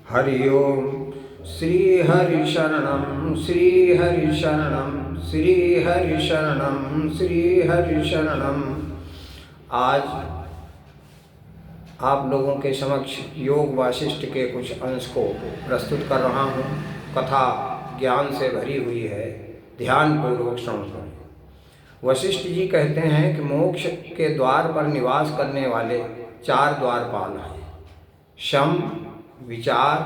हरि ओम। श्री हरि शरणम श्री हरि शरणम श्री हरि शरणम श्री हरि शरणम। आज आप लोगों के समक्ष योग वासिष्ठ के कुछ अंश को प्रस्तुत कर रहा हूँ। कथा ज्ञान से भरी हुई है, ध्यान पूर्वक श्रवण करें। वशिष्ठ जी कहते हैं कि मोक्ष के द्वार पर निवास करने वाले 4 द्वारपाल हैं: शम, विचार,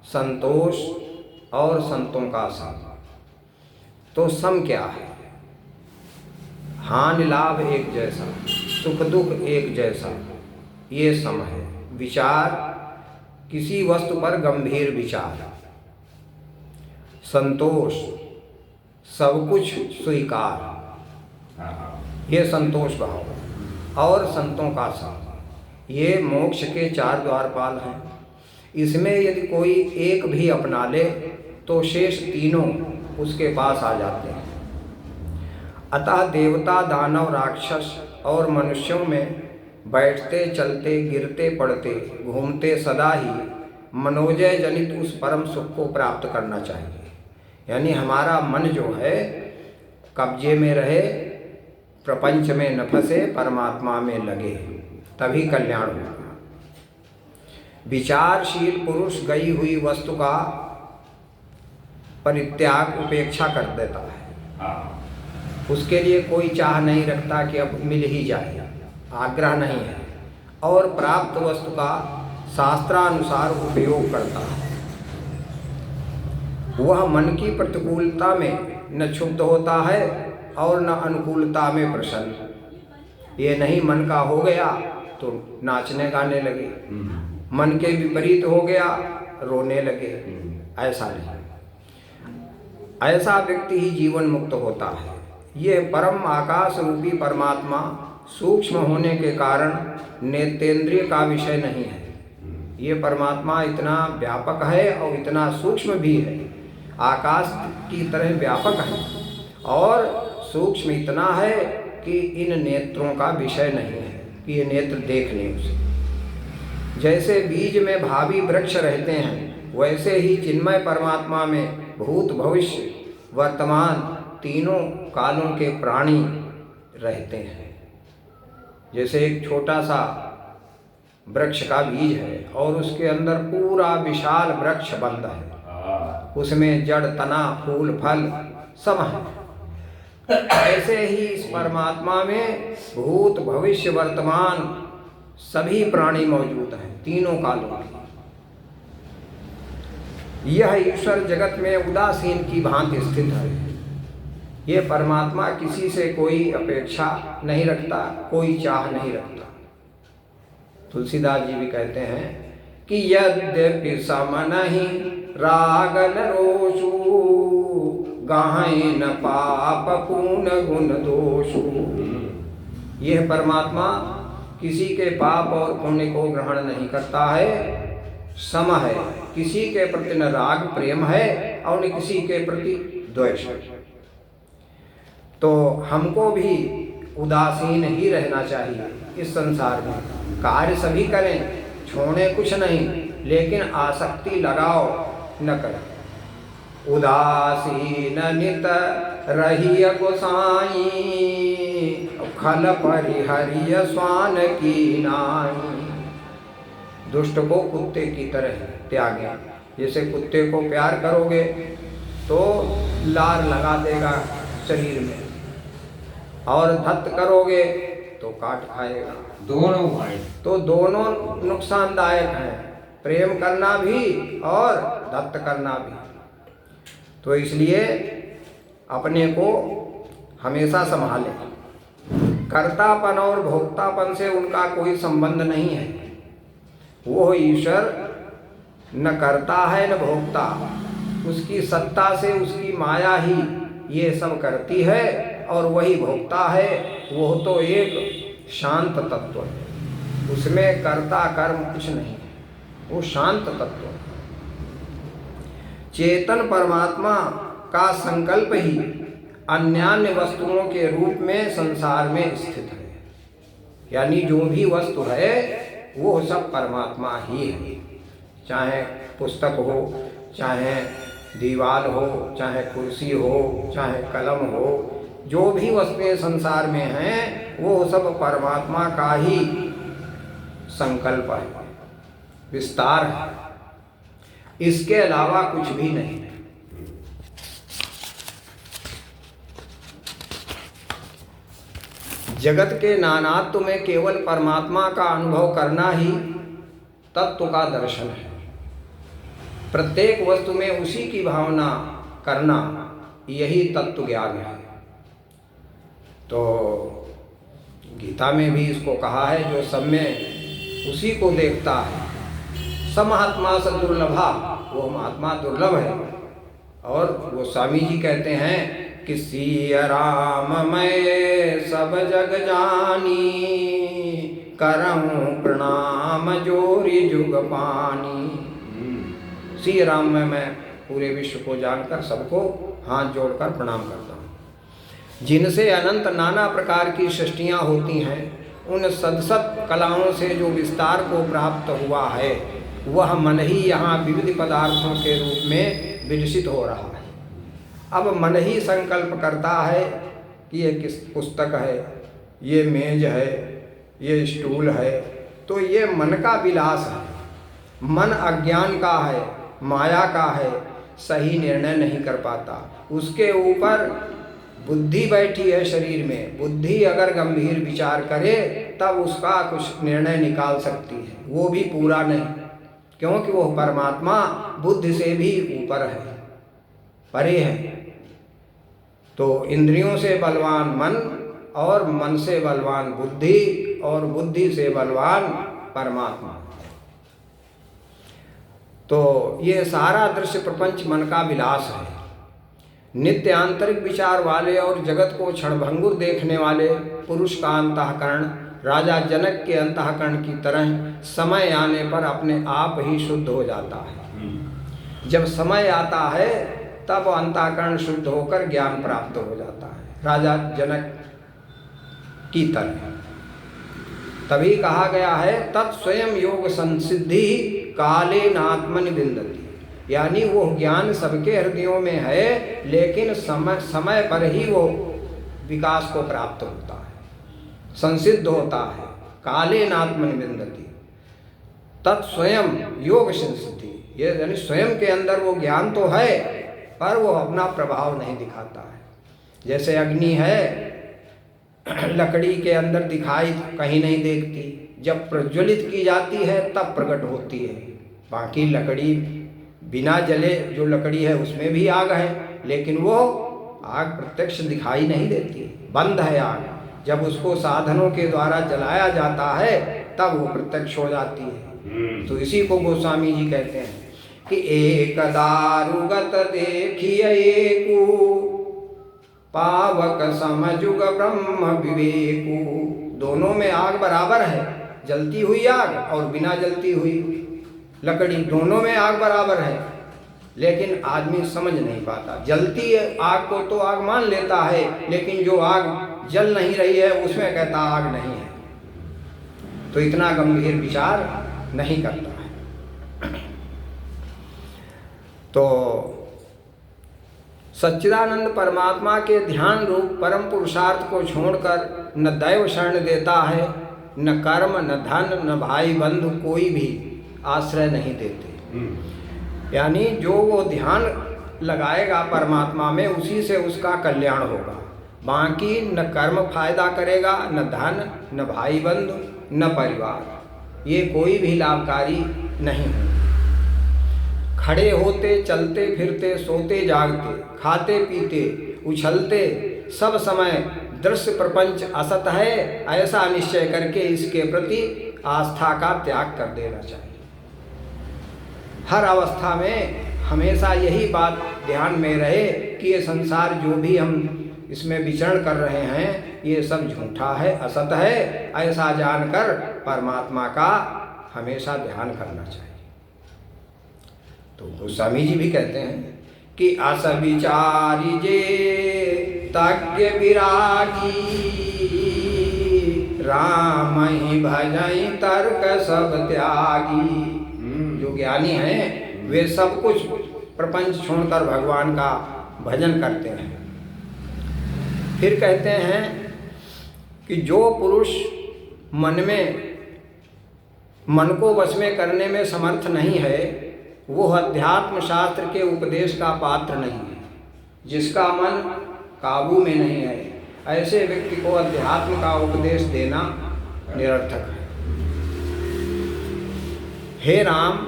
संतोष और संतों का सम। तो सम क्या है? हानि लाभ एक जैसा, सुख दुख एक जैसा, ये सम है। विचार, किसी वस्तु पर गंभीर विचार। संतोष, सब कुछ स्वीकार, ये संतोष भाव। और संतों का सम, ये मोक्ष के 4 द्वारपाल हैं। इसमें यदि कोई एक भी अपना ले तो शेष तीनों उसके पास आ जाते हैं। अतः देवता, दानव, राक्षस और मनुष्यों में बैठते, चलते, गिरते, पड़ते, घूमते सदा ही मनोजय जनित उस परम सुख को प्राप्त करना चाहिए। यानी हमारा मन जो है कब्जे में रहे, प्रपंच में न फंसे, परमात्मा में लगे, तभी कल्याण होगा। विचारशील पुरुष गई हुई वस्तु का परित्याग, उपेक्षा कर देता है। उसके लिए कोई चाह नहीं रखता कि अब मिल ही जाए, आग्रह नहीं है। और प्राप्त वस्तु का शास्त्रानुसार उपयोग करता है। वह मन की प्रतिकूलता में न क्षुब्ध होता है और न अनुकूलता में प्रसन्न। ये नहीं मन का हो गया तो नाचने गाने लगे, मन के विपरीत हो गया रोने लगे, ऐसा नहीं। ऐसा व्यक्ति ही जीवन मुक्त होता है। यह परम आकाश रूपी परमात्मा सूक्ष्म होने के कारण नेत्रेंद्रिय का विषय नहीं है। ये परमात्मा इतना व्यापक है और इतना सूक्ष्म भी है। आकाश की तरह व्यापक है और सूक्ष्म इतना है कि इन नेत्रों का विषय नहीं है कि ये नेत्र देख लें उसे। जैसे बीज में भावी वृक्ष रहते हैं, वैसे ही चिन्मय परमात्मा में भूत, भविष्य, वर्तमान तीनों कालों के प्राणी रहते हैं। जैसे एक छोटा सा वृक्ष का बीज है और उसके अंदर पूरा विशाल वृक्ष बंद है, उसमें जड़, तना, फूल, फल सब है। ऐसे ही इस परमात्मा में भूत, भविष्य, वर्तमान सभी प्राणी मौजूद हैं, तीनों कालों के। यह ईश्वर जगत में उदासीन की भांति स्थित है। ये परमात्मा किसी से कोई अपेक्षा नहीं रखता, कोई चाह नहीं रखता। तुलसीदास जी भी कहते हैं कि यद्यपि सम नहीं राग न रोषु, गाहें न पाप पुण्य गुण दोषु। यह परमात्मा किसी के पाप और पुण्य को ग्रहण नहीं करता है, सम है। किसी के प्रति न राग प्रेम है और न किसी के प्रति द्वेष है। तो हमको भी उदासीन ही रहना चाहिए इस संसार में। कार्य सभी करें, छोड़े कुछ नहीं, लेकिन आसक्ति लगाओ न करें। उदासीन नित रहिय गोसाई, खल परिहरिय स्वान की नाई। दुष्ट को कुत्ते की तरह त्यागे। जैसे कुत्ते को प्यार करोगे तो लार लगा देगा शरीर में, और धत्त करोगे तो काट खाएगा। दोनों भाई तो दोनों नुकसानदायक हैं, प्रेम करना भी और धत्त करना भी। तो इसलिए अपने को हमेशा संभालें। कर्तापन और भोक्तापन से उनका कोई संबंध नहीं है। वो ईश्वर न करता है न भोगता, उसकी सत्ता से, उसकी माया ही ये सब करती है और वही भोगता है। वो तो एक शांत तत्व है, उसमें कर्ता कर्म कुछ नहीं है, वो शांत तत्व है। चेतन परमात्मा का संकल्प ही अन्यान्य वस्तुओं के रूप में संसार में स्थित है। यानी जो भी वस्तु है वो सब परमात्मा ही है। चाहे पुस्तक हो, चाहे दीवार हो, चाहे कुर्सी हो, चाहे कलम हो, जो भी वस्तुएं संसार में हैं वो सब परमात्मा का ही संकल्प है, विस्तार है, इसके अलावा कुछ भी नहीं है। जगत के नानात्व में केवल परमात्मा का अनुभव करना ही तत्व का दर्शन है। प्रत्येक वस्तु में उसी की भावना करना, यही तत्व ज्ञान है। तो गीता में भी इसको कहा है, जो सब में उसी को देखता है, समहात्मा सदुर्लभा, वो महात्मा दुर्लभ है। और वो स्वामी जी कहते हैं कि सिया राम मैं सब जग जानी, करऊं प्रणाम जोरी जुग पानी। श्री राम में मैं पूरे विश्व को जानकर सबको हाथ जोड़कर प्रणाम करता हूँ। जिनसे अनंत नाना प्रकार की सृष्टियाँ होती हैं, उन सदसत कलाओं से जो विस्तार को प्राप्त हुआ है, वह मन ही यहाँ विविध पदार्थों के रूप में विलसित हो रहा है। अब मन ही संकल्प करता है कि ये किस पुस्तक है, ये मेज है, ये स्टूल है, तो ये मन का विलास है। मन अज्ञान का है, माया का है, सही निर्णय नहीं कर पाता। उसके ऊपर बुद्धि बैठी है शरीर में, बुद्धि अगर गंभीर विचार करे तब उसका कुछ निर्णय निकाल सकती है, वो भी पूरा नहीं, क्योंकि वो परमात्मा बुद्धि से भी ऊपर है, परे है। तो इंद्रियों से बलवान मन, और मन से बलवान बुद्धि, और बुद्धि से बलवान परमात्मा। तो ये सारा दृश्य प्रपंच मन का विलास है। नित्य आंतरिक विचार वाले और जगत को क्षणभंगुर देखने वाले पुरुष का अंतःकरण राजा जनक के अंतःकरण की तरह समय आने पर अपने आप ही शुद्ध हो जाता है। जब समय आता है तब अंतःकरण शुद्ध होकर ज्ञान प्राप्त हो जाता है, राजा जनक की तरह। तभी कहा गया है तत्स्वयं योग संसिद्धि काले नात्मनि विन्दति, यानी वो ज्ञान सबके हृदयों में है, लेकिन समय पर ही वो विकास को प्राप्त होता है, संसिद्ध होता है। काले नात्मनि विन्दति तत्स्वयं योग संसिद्धि, ये यानी स्वयं के अंदर वो ज्ञान तो है, पर वो अपना प्रभाव नहीं दिखाता है। जैसे अग्नि है, लकड़ी के अंदर दिखाई कहीं नहीं देखती, जब प्रज्वलित की जाती है तब प्रकट होती है। बाकी लकड़ी बिना जले जो लकड़ी है उसमें भी आग है, लेकिन वो आग प्रत्यक्ष दिखाई नहीं देती, बंद है आग। जब उसको साधनों के द्वारा जलाया जाता है तब वो प्रत्यक्ष हो जाती है। तो इसी को गोस्वामी जी कहते हैं कि एक दारुगत देखिए एकू, पावक समजुग ब्रह्म विवेकु। दोनों में आग बराबर है, जलती हुई आग और बिना जलती हुई लकड़ी, दोनों में आग बराबर है, लेकिन आदमी समझ नहीं पाता। जलती आग को तो आग मान लेता है, लेकिन जो आग जल नहीं रही है उसमें कहता आग नहीं है, तो इतना गंभीर विचार नहीं करता है। तो सच्चिदानंद परमात्मा के ध्यान रूप परम पुरुषार्थ को छोड़कर न दैव शरण देता है, न कर्म, न धन, न भाई बंधु, कोई भी आश्रय नहीं देते। यानी जो वो ध्यान लगाएगा परमात्मा में, उसी से उसका कल्याण होगा। बाकी न कर्म फायदा करेगा, न धन, न भाई बंधु, न परिवार, ये कोई भी लाभकारी नहीं है। खड़े होते, चलते फिरते, सोते जागते, खाते पीते, उछलते, सब समय दृश्य प्रपंच असत है, ऐसा निश्चय करके इसके प्रति आस्था का त्याग कर देना चाहिए। हर अवस्था में हमेशा यही बात ध्यान में रहे कि ये संसार जो भी हम इसमें विचरण कर रहे हैं, ये सब झूठा है, असत है, ऐसा जानकर परमात्मा का हमेशा ध्यान करना चाहिए। तो गोस्वामी जी भी कहते हैं कि अस विचारी जे तज्ञ विरागी, राम ही भजई तर्क सब त्यागी। जो ज्ञानी हैं वे सब कुछ प्रपंच छोड़कर भगवान का भजन करते हैं। फिर कहते हैं कि जो पुरुष मन को वश में करने में समर्थ नहीं है वो अध्यात्म शास्त्र के उपदेश का पात्र नहीं है। जिसका मन काबू में नहीं है ऐसे व्यक्ति को अध्यात्म का उपदेश देना निरर्थक है। हे राम,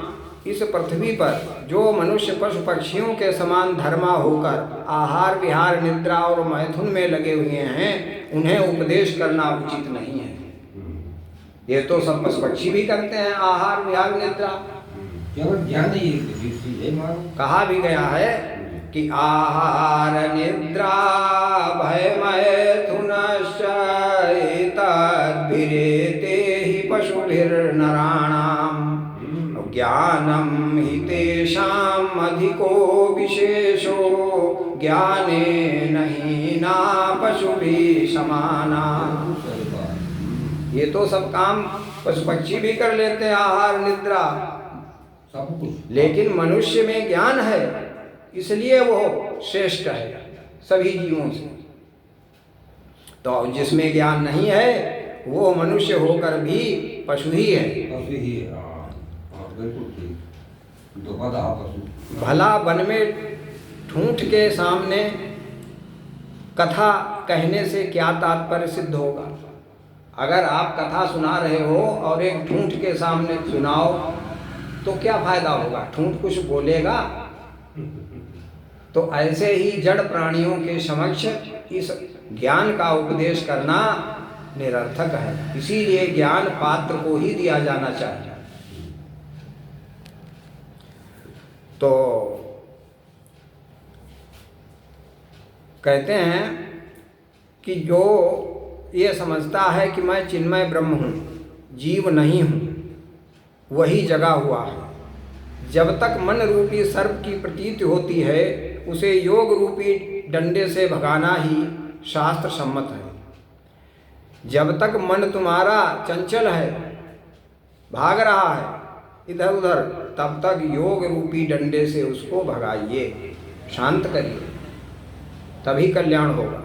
इस पृथ्वी पर जो मनुष्य पशु पक्षियों के समान धर्मा होकर आहार विहार निद्रा और मैथुन में लगे हुए हैं उन्हें उपदेश करना उचित नहीं है। ये तो सब पशु पक्षी भी करते हैं आहार विहार निद्रा। कहा भी गया है कि आहार निद्रा भय मैथुनश्च तद्भिरेते हि पशुभिर्नराणाम् ज्ञानम हि तेषाम् अधिको विशेषो ज्ञाने नहीं ना पशुभिः समाना। ये तो सब काम पशु पक्षी भी कर लेते हैं आहार निद्रा सब कुछ, लेकिन मनुष्य में ज्ञान है इसलिए वो श्रेष्ठ है सभी जीवों से। तो जिसमें ज्ञान नहीं है वो मनुष्य होकर भी पशु ही है। भला वन में ठूंठ के सामने कथा कहने से क्या तात्पर्य सिद्ध होगा? अगर आप कथा सुना रहे हो और एक ठूंठ के सामने सुनाओ तो क्या फायदा होगा? ठूंठ कुछ बोलेगा? तो ऐसे ही जड़ प्राणियों के समक्ष इस ज्ञान का उपदेश करना निरर्थक है। इसीलिए ज्ञान पात्र को ही दिया जाना चाहिए। तो कहते हैं कि जो ये समझता है कि मैं चिन्मय ब्रह्म हूँ, जीव नहीं हूँ, वही जगा हुआ है। जब तक मन रूपी सर्प की प्रतीति होती है उसे योग रूपी डंडे से भगाना ही शास्त्र सम्मत है। जब तक मन तुम्हारा चंचल है, भाग रहा है इधर उधर, तब तक योग रूपी डंडे से उसको भगाइए, शांत करिए, तभी कल्याण होगा।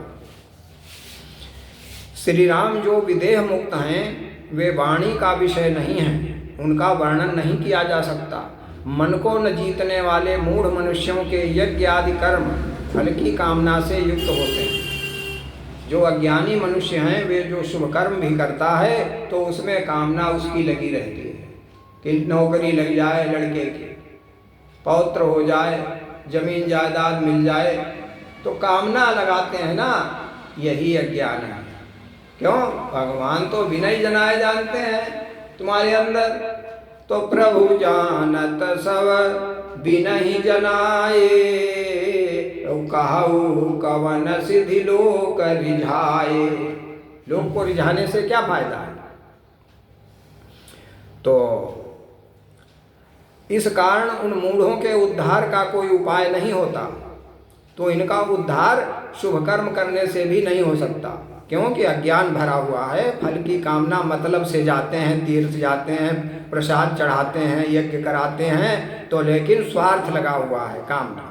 श्री राम जो विदेह मुक्त हैं वे वाणी का विषय नहीं हैं, उनका वर्णन नहीं किया जा सकता। मन को न जीतने वाले मूढ़ मनुष्यों के यज्ञ आदि कर्म फल की कामना से युक्त होते हैं। जो अज्ञानी मनुष्य हैं वे जो शुभ कर्म भी करता है तो उसमें कामना उसकी लगी रहती है कि नौकरी लग जाए लड़के की, पौत्र हो जाए, जमीन जायदाद मिल जाए, तो कामना लगाते हैं ना, यही अज्ञान है। क्यों? भगवान तो विनय जनाए जानते हैं तुम्हारे अंदर, तो प्रभु जानत सब बिनहि जनाए, कहु कवन सिद्धि लोक रिझाए। लोक को रिझाने से क्या फायदा है? तो इस कारण उन मूढ़ों के उद्धार का कोई उपाय नहीं होता, तो इनका उद्धार शुभ कर्म करने से भी नहीं हो सकता, क्योंकि अज्ञान भरा हुआ है। फल की कामना मतलब से जाते हैं, तीर्थ जाते हैं, प्रसाद चढ़ाते हैं, यज्ञ कराते हैं, तो लेकिन स्वार्थ लगा हुआ है कामना।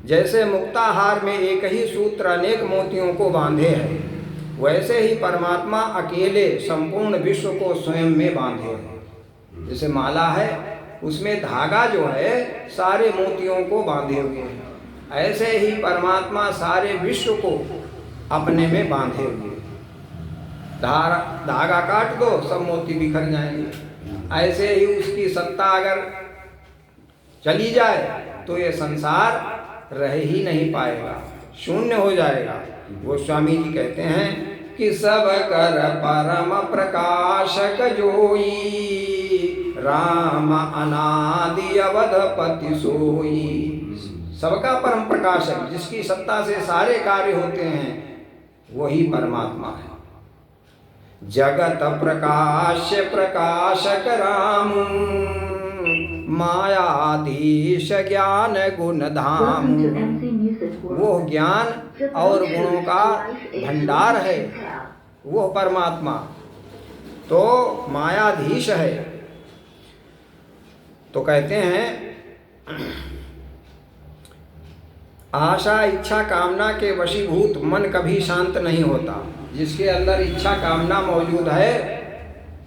जैसे मुक्ताहार में एक ही सूत्र अनेक मोतियों को बांधे है, वैसे ही परमात्मा अकेले संपूर्ण विश्व को स्वयं में बांधे है। जैसे माला है उसमें धागा जो है सारे मोतियों को बांधे हुए हैं, ऐसे ही परमात्मा सारे विश्व को अपने में बांधे हुए। धागा काट दो सब मोती बिखर जाएंगे। ऐसे ही उसकी सत्ता अगर चली जाए तो ये संसार रह ही नहीं पाएगा, शून्य हो जाएगा। वो स्वामी जी कहते हैं कि सब कर परम प्रकाशक जोई, राम अनादि अवधपति सोई। सबका परम प्रकाशक, जिसकी सत्ता से सारे कार्य होते हैं, वही परमात्मा है। जगत प्रकाश्य प्रकाशक राम, मायाधीश ज्ञान गुण धाम। वो ज्ञान और गुणों का भंडार है वो परमात्मा, तो मायाधीश है। तो कहते हैं आशा इच्छा कामना के वशीभूत मन कभी शांत नहीं होता। जिसके अंदर इच्छा कामना मौजूद है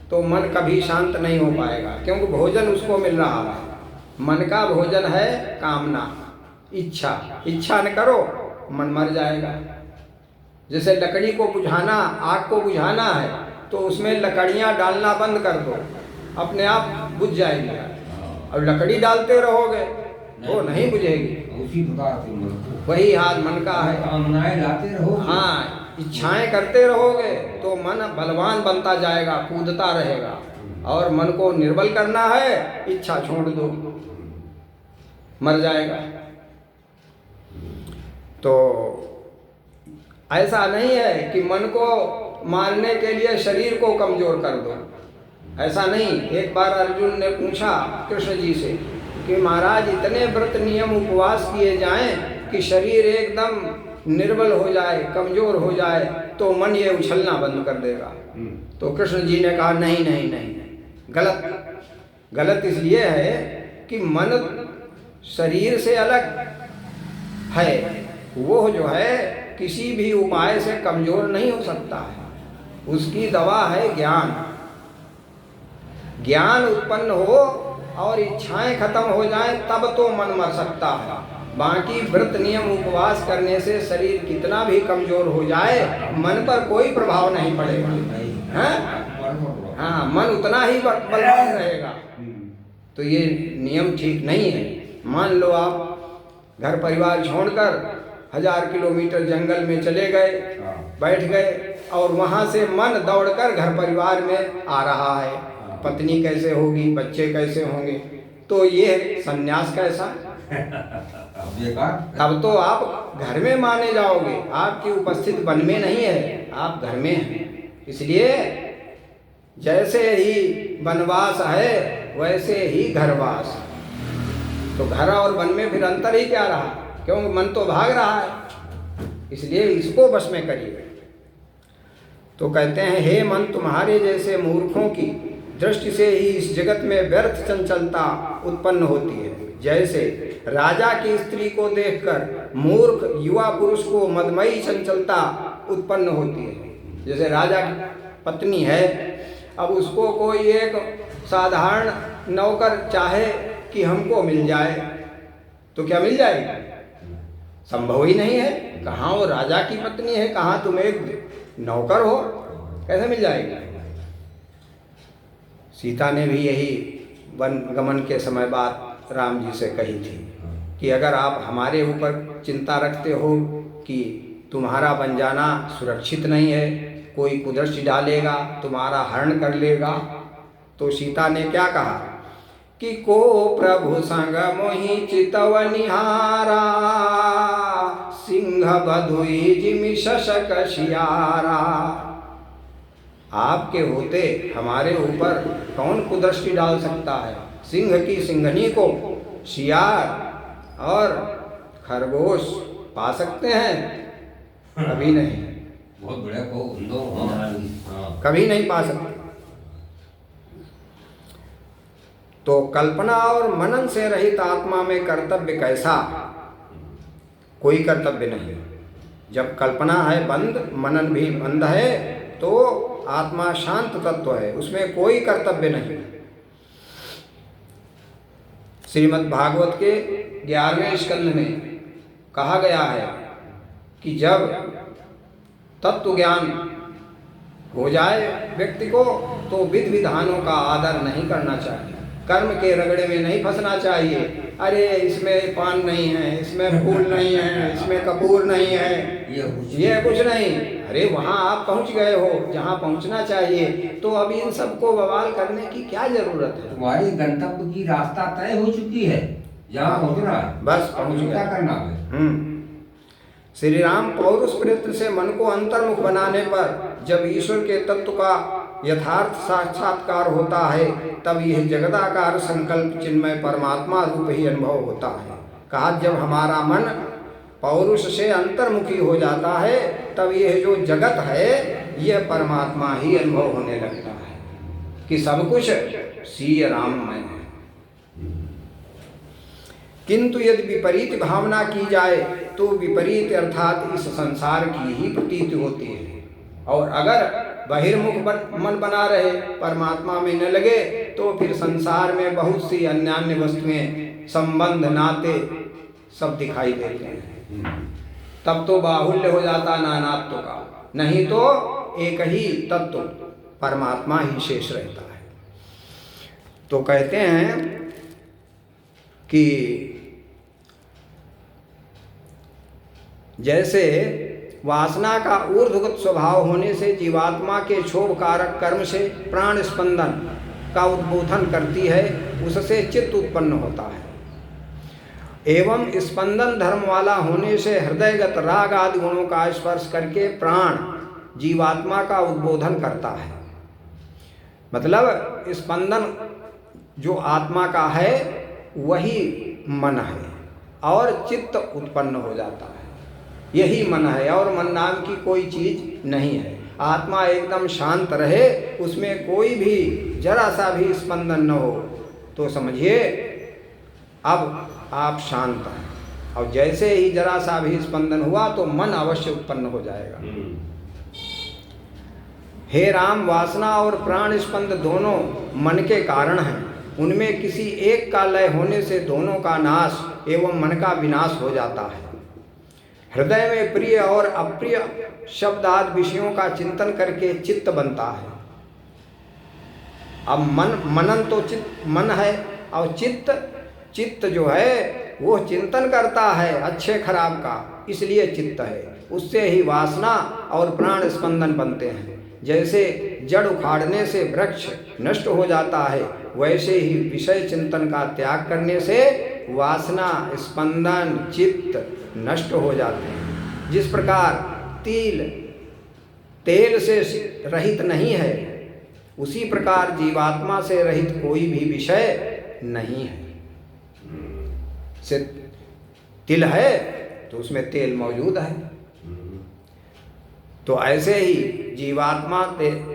तो मन कभी शांत नहीं हो पाएगा, क्योंकि भोजन उसको मिल रहा है। मन का भोजन है कामना, इच्छा। इच्छा न करो मन मर जाएगा। जैसे लकड़ी को बुझाना, आग को बुझाना है तो उसमें लकड़ियां डालना बंद कर दो, अपने आप बुझ जाएगी। अब लकड़ी डालते रहोगे वो नहीं बुझेगी। उसी प्रकार से वही हाल मन का है। कामनाएं लाते रहो। हाँ, इच्छाएं करते रहोगे तो मन बलवान बनता जाएगा, कूदता रहेगा। और मन को निर्बल करना है, इच्छा छोड़ दो, मर जाएगा। तो ऐसा नहीं है कि मन को मारने के लिए शरीर को कमजोर कर दो, ऐसा नहीं। एक बार अर्जुन ने पूछा कृष्ण जी से कि महाराज इतने व्रत नियम उपवास किए जाएं कि शरीर एकदम निर्बल हो जाए, कमजोर हो जाए तो मन ये उछलना बंद कर देगा। तो कृष्ण जी ने कहा नहीं नहीं नहीं, गलत। गलत इसलिए है कि मन शरीर से अलग है, वो जो है किसी भी उपाय से कमजोर नहीं हो सकता है। उसकी दवा है ज्ञान। ज्ञान उत्पन्न हो और इच्छाएं खत्म हो जाएं तब तो मन मर सकता है। बाकी व्रत नियम उपवास करने से शरीर कितना भी कमजोर हो जाए मन पर कोई प्रभाव नहीं पड़ेगा। हाँ, मन उतना ही बलवान रहेगा। तो ये नियम ठीक नहीं है। मान लो आप घर परिवार छोड़कर 1000 किलोमीटर जंगल में चले गए, बैठ गए और वहाँ से मन दौड़कर घर परिवार में आ रहा है। पत्नी कैसे होगी, बच्चे कैसे होंगे, तो ये सन्यास कैसा? अब तो आप घर में माने जाओगे, आपकी उपस्थिति वन में नहीं है, आप घर में हैं। इसलिए जैसे ही वनवास है वैसे ही घरवास। तो घर और वन में फिर अंतर ही क्या रहा, क्योंकि मन तो भाग रहा है। इसलिए इसको बस में करिए। तो कहते हैं हे मन, तुम्हारे जैसे मूर्खों की दृष्टि से ही इस जगत में व्यर्थ चंचलता उत्पन्न होती है। जैसे राजा की स्त्री को देखकर मूर्ख युवा पुरुष को मदमयी चंचलता उत्पन्न होती है। जैसे राजा की पत्नी है, अब उसको कोई एक साधारण नौकर चाहे कि हमको मिल जाए तो क्या मिल जाएगी? संभव ही नहीं है। कहाँ वो राजा की पत्नी है, कहाँ तुम एक नौकर हो, कैसे मिल जाएगी? सीता ने भी यही वन गमन के समय बात राम जी से कही थी कि अगर आप हमारे ऊपर चिंता रखते हो कि तुम्हारा बन जाना सुरक्षित नहीं है, कोई कुदृष्टि डालेगा, तुम्हारा हरण कर लेगा, तो सीता ने क्या कहा कि को प्रभु संग मोहि चितव निहारा, सिंह बधुई जिमि शशक शियारा। आपके होते हमारे ऊपर कौन कुदृष्टि डाल सकता है? सिंह की सिंघनी को शियार और खरगोश पा सकते हैं? कभी नहीं। बहुत बड़ा को कभी नहीं पा सकते। तो कल्पना और मनन से रहित आत्मा में कर्तव्य कैसा? कोई कर्तव्य नहीं। जब कल्पना है बंद, मनन भी बंद है, तो आत्मा शांत तत्व है, उसमें कोई कर्तव्य नहीं। श्रीमद् भागवत के 11वें स्कंध में कहा गया है कि जब तत्व ज्ञान हो जाए व्यक्ति को तो विधि विधानों का आदर नहीं करना चाहिए, कर्म के रगड़े में नहीं फंसना चाहिए। अरे इसमें पान नहीं है, इसमें फूल नहीं है, इसमें कपूर नहीं है, ये कुछ नहीं। अरे वहाँ आप पहुँच गए हो जहाँ पहुँचना चाहिए, तो अब इन सबको बवाल करने की क्या जरूरत है? तुम्हारी गंतव्य की रास्ता तय हो चुकी है, जहाँ पहुँचना है बस पहुँच गया करना है। श्री राम पौरुष प्रयत्न से मन को अंतर्मुख बनाने पर जब ईश्वर के तत्व का यथार्थ साक्षात्कार होता है, तब यह जगदाकार संकल्प चिन्मय परमात्मा रूप ही अनुभव होता है। कहा जब हमारा मन पौरुष से अंतर्मुखी हो जाता है, तब यह जो जगत है यह परमात्मा ही अनुभव होने लगता है कि सब कुछ श्री राममय है। किंतु यदि विपरीत भावना की जाए तो विपरीत अर्थात इस संसार की ही प्रतीति होती है। और अगर बहिर्मुख मन बना रहे, परमात्मा में न लगे, तो फिर संसार में बहुत सी अन्यान्य वस्तुएं, संबंध, नाते सब दिखाई देते हैं। तब तो बाहुल्य हो जाता नानात्व का, नहीं तो एक ही तत्व परमात्मा ही शेष रहता है। तो कहते हैं कि जैसे वासना का ऊर्ध्वगत स्वभाव होने से जीवात्मा के क्षोभ कारक कर्म से प्राण स्पंदन का उद्बोधन करती है, उससे चित्त उत्पन्न होता है। एवं स्पंदन धर्म वाला होने से हृदयगत राग आदि गुणों का स्पर्श करके प्राण जीवात्मा का उद्बोधन करता है। मतलब स्पंदन जो आत्मा का है वही मन है और चित्त उत्पन्न हो जाता है, यही मन है और मन नाम की कोई चीज नहीं है। आत्मा एकदम शांत रहे, उसमें कोई भी जरा सा भी स्पंदन न हो, तो समझिए अब आप शांत हैं। और जैसे ही जरा सा भी स्पंदन हुआ तो मन अवश्य उत्पन्न हो जाएगा। हे राम, वासना और प्राण स्पंद दोनों मन के कारण हैं। उनमें किसी एक का लय होने से दोनों का नाश एवं मन का विनाश हो जाता है। हृदय में प्रिय और अप्रिय शब्द आदि विषयों का चिंतन करके चित्त बनता है। अब मनन तो मन है, और चित्त जो है वो चिंतन करता है अच्छे खराब का, इसलिए चित्त है। उससे ही वासना और प्राण स्पंदन बनते हैं। जैसे जड़ उखाड़ने से वृक्ष नष्ट हो जाता है, वैसे ही विषय चिंतन का त्याग करने से वासना, स्पंदन, चित्त नष्ट हो जाते हैं। जिस प्रकार तेल से रहित नहीं है, उसी प्रकार जीवात्मा से रहित कोई भी विषय नहीं है। से तिल है तो उसमें तेल मौजूद है, तो ऐसे ही जीवात्मा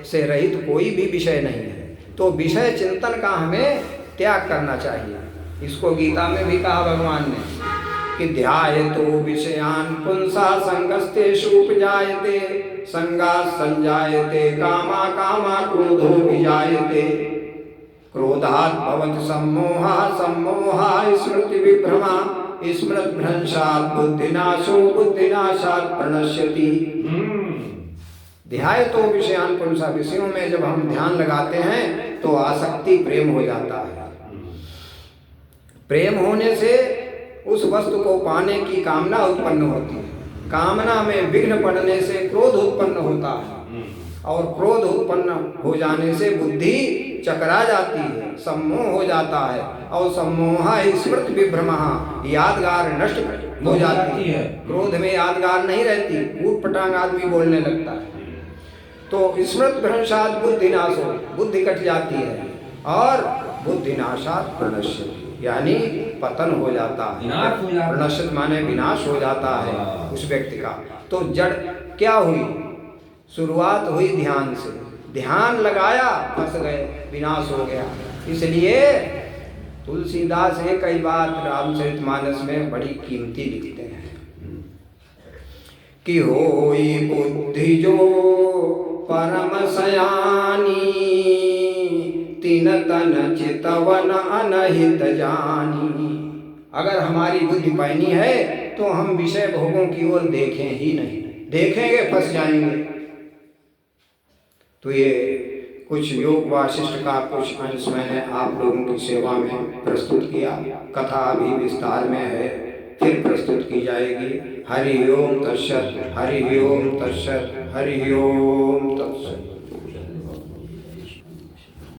से रहित कोई भी विषय नहीं है। तो विषय चिंतन का हमें त्याग करना चाहिए। इसको गीता में भी कहा भगवान ने कि ध्यायतो विषयान् पुंसा संगस्तेषु उपजायते संगात् संजायते कामा कामा क्रोधो विजायते क्रोधात् भवति सम्मोहः सम्मोहः स्मृति विभ्रमा स्मृति भ्रंशात् बुद्धिनाशो बुद्धिनाशात् प्रणश्यति। ध्यायतो विषयान् पुंसा, विषयों में जब हम ध्यान लगाते हैं तो आसक्ति प्रेम हो जाता है। प्रेम होने से उस वस्तु को पाने की कामना उत्पन्न होती है। कामना में विघ्न पड़ने से क्रोध उत्पन्न होता है, और क्रोध उत्पन्न हो जाने से बुद्धि चकरा जाती है, सम्मोह हो जाता है, और सम्मोह ही स्मृति विभ्रमः, यादगार नष्ट हो जाती है। क्रोध में यादगार नहीं रहती, ऊट पटांग आदमी बोलने लगता है। तो स्मृति भ्रंशात् बुद्धिनाशो, बुद्धि कट जाती है, और बुद्धिनाशात् प्रणश्यति, यानी पतन हो जाता है। प्रणश्यत माने विनाश हो जाता है उस व्यक्ति का। तो जड़ क्या हुई? शुरुआत हुई ध्यान से, ध्यान लगाया, फंस गए, विनाश हो गया। इसलिए तुलसीदास ने कई बार रामचरितमानस में बड़ी कीमती लिखते हैं कि होई बुद्धि जो परम सयानी तीन तन चितवन अनहित जानी। अगर हमारी बुद्धि पैनी है तो हम विषय भोगों की ओर देखें ही नहीं, देखेंगे फंस जाएंगे। तो ये कुछ योग वासिष्ठ का कुछ अंश मैंने आप लोगों की सेवा में प्रस्तुत किया। कथा अभी विस्तार में है, फिर प्रस्तुत की जाएगी। हरि ओम तत्सत, हरि ओम तत्सत, हरि ओम तत्सत।